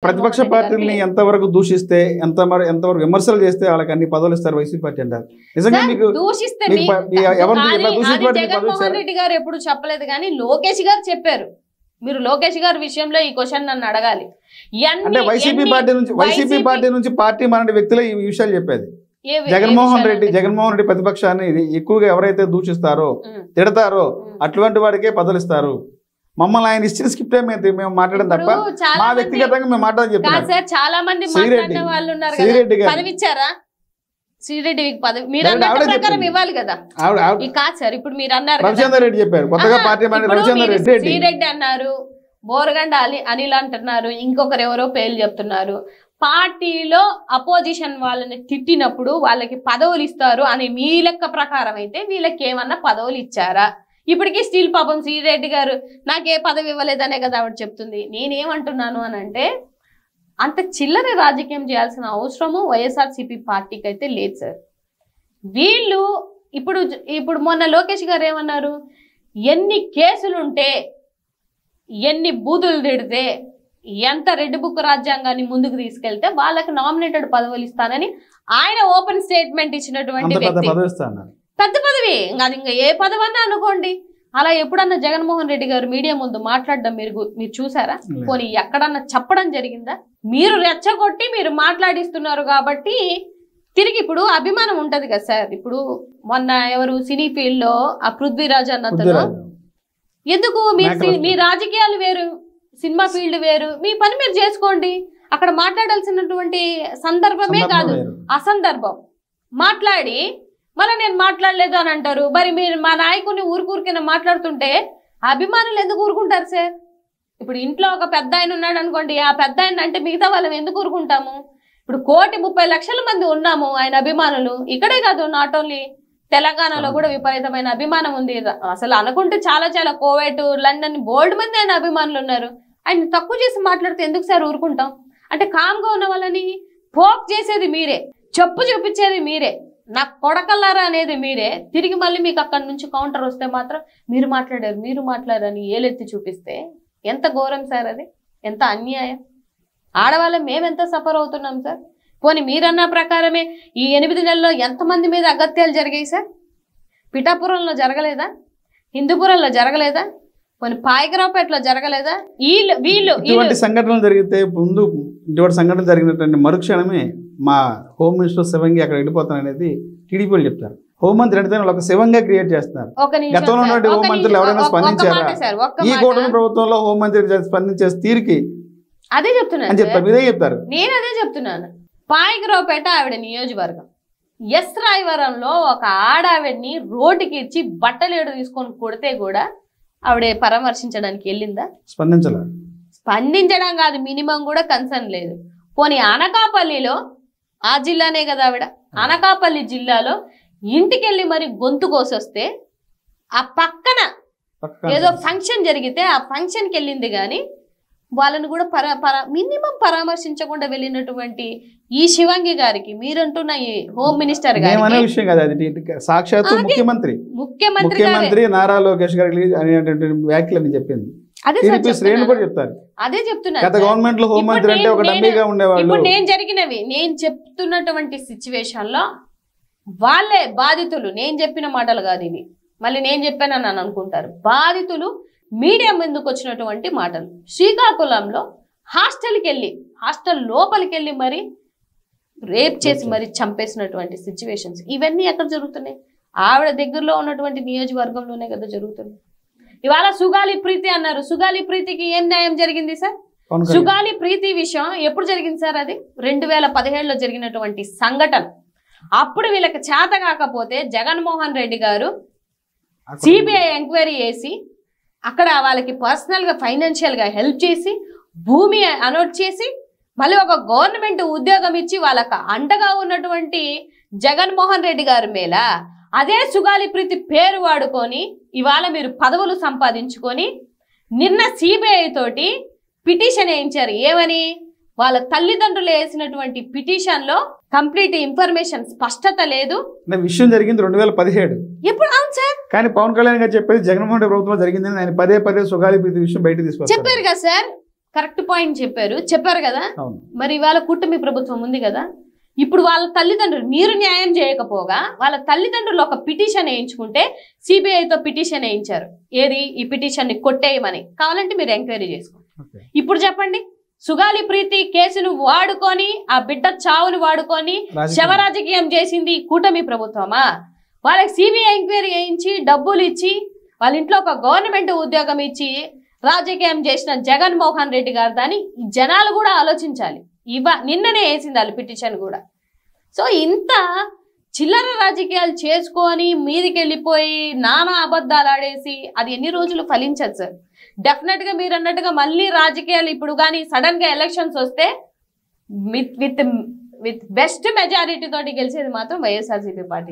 ప్రతిపక్ష పార్టీని ఎంతవరకు దూషిస్తే ఎంతవరకు విమర్శలు చేస్తే వాళ్ళకి అన్ని పదవులు ఇస్తారు వైసీపీ పార్టీ అంటారు. నిజంగా మీకు జగన్మోహన్ రెడ్డి గారు ఎప్పుడు చెప్పలేదు కానీ లోకేష్ గారు చెప్పారు. మీరు లోకేష్ గారి విషయంలో ఈ క్వశ్చన్ నన్ను అడగాలి. అంటే వైసీపీ పార్టీ నుంచి పార్టీ మారిన వ్యక్తులే ఈ విషయాలు చెప్పేది. జగన్మోహన్ రెడ్డి ప్రతిపక్షాన్ని ఎక్కువగా ఎవరైతే దూషిస్తారో తిడతారో అటువంటి వాడికే పదవులు ఇస్తారు. మమ్మల్ని ఆయన ఇచ్చిన స్క్రిప్ట్ మేము మాట్లాడడం తప్ప మా వ్యక్తిగతంగా మేము మాట్లాడని చెప్తాం. చాలా మంది మాట్లాడిన వాళ్ళు ఉన్నారు కదా, పదవి ఇచ్చారా శ్రీరెడ్డికి? పదవి మీరు అన్న ప్రకారం ఇవ్వాలి కదా. కాదు సార్, ఇప్పుడు మీరు అన్నారు రవిచంద్ర రెడ్డి చెప్పారు, కొత్తగా పార్టీ శ్రీరెడ్డి అన్నారు, బోరగండ అనిల్ అంటున్నారు, ఇంకొకరు ఎవరో పేర్లు చెప్తున్నారు. పార్టీలో అపోజిషన్ వాళ్ళని తిట్టినప్పుడు వాళ్ళకి పదవులు ఇస్తారు అని మీ లెక్క ప్రకారం అయితే వీళ్ళకి ఏమన్నా పదవులు ఇచ్చారా? ఇప్పటికీ స్టీల్ పాపం శ్రీరెడ్డి గారు నాకే పదవి ఇవ్వలేదనే కదా ఆవిడ చెప్తుంది. నేనేమంటున్నాను అని అంటే అంత చిల్లర రాజకీయం చేయాల్సిన అవసరము వైఎస్ఆర్సీపీ పార్టీకి అయితే లేదు సార్. వీళ్ళు ఇప్పుడు మొన్న లోకేష్ గారు ఏమన్నారు, ఎన్ని కేసులుంటే ఎన్ని బూతులు తిడితే ఎంత రెడ్ బుక్ రాజ్యాంగాన్ని ముందుకు తీసుకెళ్తే వాళ్ళకి నామినేటెడ్ పదవులు ఇస్తానని ఆయన ఓపెన్ స్టేట్మెంట్ ఇచ్చినటువంటి వ్యక్తి. పెద్ద పదవి అది ఇంకా ఏ పదవి అన్నా అనుకోండి. అలా ఎప్పుడన్నా జగన్మోహన్ రెడ్డి గారు మీడియా ముందు మాట్లాడడం మీరు చూసారా? పోనీ ఎక్కడన్నా చెప్పడం జరిగిందా? మీరు రెచ్చగొట్టి మీరు మాట్లాడిస్తున్నారు కాబట్టి తిరిగి ఇప్పుడు అభిమానం ఉంటది కదా సార్. ఇప్పుడు మొన్న ఎవరు సినీ ఫీల్డ్ లో ఆ పృథ్వీరాజ్ అన్నతను ఎందుకు మీ రాజకీయాలు వేరు, సినిమా ఫీల్డ్ వేరు, మీ పని మీరు చేసుకోండి. అక్కడ మాట్లాడాల్సినటువంటి సందర్భమే కాదు అసందర్భం మాట్లాడి మళ్ళీ నేను మాట్లాడలేదు అని అంటారు. మరి మీరు మా నాయకుడిని ఊరికూరికైనా మాట్లాడుతుంటే అభిమానులు ఎందుకు ఊరుకుంటారు సార్? ఇప్పుడు ఇంట్లో ఒక పెద్ద ఆయన ఉన్నాడు అనుకోండి, ఆ పెద్ద ఆయన అంటే మిగతా వాళ్ళం ఎందుకు ఊరుకుంటాము? ఇప్పుడు 1,30,00,000 మంది ఉన్నాము ఆయన అభిమానులు. ఇక్కడే కాదు, నాట్ ఓన్లీ తెలంగాణలో కూడా విపరీతమైన అభిమానం ఉంది. అసలు అనుకుంటే చాలా చాలా కోవేట్, లండన్ బోల్డ్ మంది ఆయన అభిమానులు ఉన్నారు. ఆయన తక్కువ చేసి మాట్లాడితే ఎందుకు సార్ ఊరుకుంటాం? అంటే కామ్గా ఉన్న వాళ్ళని పోక్ చేసేది మీరే, చెప్పు చూపించేది మీరే, నాకు కొడకల్లారా అనేది మీరే. తిరిగి మళ్ళీ మీకు అక్కడి నుంచి కౌంటర్ వస్తే మాత్రం మీరు మాట్లాడారని ఏలెత్తి చూపిస్తే ఎంత ఘోరం సార్ అది, ఎంత అన్యాయం. ఆడవాళ్ళం మేమెంత సఫర్ అవుతున్నాం సార్. పోనీ మీరన్న ప్రకారమే ఈ 8 నెలల్లో ఎంతమంది మీద అగత్యాలు జరిగాయి సార్? పిఠాపురంలో జరగలేదా? హిందూపురంలో జరగలేదా? పోనీ పాయకరావుపేటలో జరగలేదా? ఇటువంటి సంఘటనలు జరిగితే ముందు ఇటువంటి సంఘటనలు జరిగినటువంటి మరుక్షణమే మా హోమ్ మినిస్టర్ శివంగి అక్కడ వెళ్ళిపోతాను అనేది టీడీపీలు చెప్తారు. హోంమంత్రి అంటే ఒక శివంగా క్రియేట్ చేస్తున్నారు. గతంలో ఉన్నటువంటి హోంమంత్రులు ఎవరైనా స్పందించారా? ఈ కూటమి ప్రభుత్వంలో హోంమంత్రి స్పందించే తీరుకి అదే చెప్తున్నారు అని చెప్తారు, ఇదే చెప్తారు. నేను అదే చెప్తున్నాను. పాయకరావుపేట ఆవిడ నియోజకవర్గం, ఎస్ రాయవరంలో ఒక ఆడావిడిని రోడ్డుకి ఇచ్చి బట్టలేడు తీసుకొని కొడితే కూడా ఆవిడ పరామర్శించడానికి వెళ్ళిందా? స్పందించడం కాదు, మినిమం కూడా కన్సర్న్ లేదు. పోనీ అనకాపల్లిలో, ఆ జిల్లానే కదా ఆవిడ, అనకాపల్లి జిల్లాలో ఇంటికెళ్ళి మరి గొంతు కోసొస్తే ఆ పక్కన ఏదో ఫంక్షన్ జరిగితే ఆ ఫంక్షన్కి వెళ్ళింది కానీ వాళ్ళని కూడా మినిమం పరామర్శించకుండా వెళ్ళినటువంటి ఈ శివంగి గారికి మీరంటున్న ఈ హోమ్ మినిస్టర్ గారికి సాక్షాత్తు ముఖ్యమంత్రి నారా లోకేష్ గారికి అనేటువంటి వ్యాఖ్యలు చెప్పింది. అదే చెప్తున్నా. ఇప్పుడు నేను చెప్తున్నటువంటి సిచ్యువేషన్ లో వాళ్ళే బాధితులు. నేను చెప్పిన మాటలు కాదు ఇవి, మళ్ళీ నేను చెప్పానని అనుకుంటారు. బాధితులు మీడియా ముందుకు వచ్చినటువంటి మాటలు. శ్రీకాకుళంలో హాస్టల్ లోపలికి వెళ్ళి మరి రేప్ చేసి మరి చంపేసినటువంటి సిచ్యువేషన్స్ ఇవన్నీ ఎక్కడ జరుగుతున్నాయి? ఆవిడ దగ్గరలో ఉన్నటువంటి నియోజకవర్గంలోనే కదా జరుగుతున్నాయి. ఇవాళ సుగాలి ప్రీతి అన్నారు. సుగాలి ప్రీతికి ఏం న్యాయం జరిగింది సార్? సుగాలి ప్రీతి విషయం ఎప్పుడు జరిగింది సార్? అది 2017లో జరిగినటువంటి సంఘటన. అప్పుడు వీళ్ళకి చేత కాకపోతే జగన్మోహన్ రెడ్డి గారు సిబిఐ ఎంక్వైరీ చేసి అక్కడ వాళ్ళకి పర్సనల్ గా ఫైనాన్షియల్ గా హెల్ప్ చేసి భూమి అనౌట్ చేసి మళ్ళీ ఒక గవర్నమెంట్ ఉద్యోగం ఇచ్చి వాళ్ళకి అండగా ఉన్నటువంటి జగన్మోహన్ రెడ్డి గారి మేల అదే సుగాలి ప్రీతి పేరు వాడుకొని ఇవాళ మీరు పదవులు సంపాదించుకొని నిన్న సిబిఐ తోటి పిటిషన్ వేయించారు. ఏమని? వాళ్ళ తల్లిదండ్రులు వేసినటువంటి పిటిషన్ లో కంప్లీట్ ఇన్ఫర్మేషన్ స్పష్టత లేదు. విషయం జరిగింది 2017. ఎప్పుడు? అవును సార్. కానీ పవన్ కళ్యాణ్ గారు చెప్పేది జగన్మోహన్ రెడ్డి ప్రభుత్వంలో జరిగిందని ఆయన పదే సుగాలి ప్రీతి విషయం బయట తీసుకొచ్చారు. చెప్పారు కదా సార్. కరెక్ట్ పాయింట్ చెప్పారు కదా. అవును. మరి ఇవాళ కూటమి ప్రభుత్వం ఉంది కదా, ఇప్పుడు వాళ్ళ తల్లిదండ్రులు మీరు న్యాయం చేయకపోగా వాళ్ళ తల్లిదండ్రులు ఒక పిటిషన్ వేయించుకుంటే సిబిఐతో పిటిషన్ వేయించారు. ఏది ఈ పిటిషన్ ని కొట్టేయమని. కావాలంటే మీరు ఎంక్వైరీ చేసుకోండి. ఇప్పుడు చెప్పండి, సుగాలి ప్రీతి కేసును వాడుకొని ఆ బిడ్డ చావును వాడుకొని శవ రాజకీయం చేసింది కూటమి ప్రభుత్వమా? వాళ్ళకి సిబిఐ ఎంక్వైరీ వేయించి డబ్బులు ఇచ్చి వాళ్ళ ఇంట్లో ఒక గవర్నమెంట్ ఉద్యోగం ఇచ్చి రాజకీయం చేసిన జగన్మోహన్ రెడ్డి గారు దాన్ని జనాలు కూడా ఆలోచించాలి. నిన్ననే వేసింది వాళ్ళు పిటిషన్ కూడా. సో ఇంత చిల్లర రాజకీయాలు చేసుకొని మీదికి వెళ్ళిపోయి నానా అబద్ధాలు ఆడేసి అది ఎన్ని రోజులు ఫలించదు సార్. డెఫినెట్ గా మీరు అన్నట్టుగా మళ్ళీ రాజకీయాలు ఇప్పుడు కానీ సడన్ గా ఎలక్షన్స్ వస్తే విత్ బెస్ట్ మెజారిటీ తోటి గెలిచేది మాత్రం వైఎస్ఆర్సీపీ పార్టీ.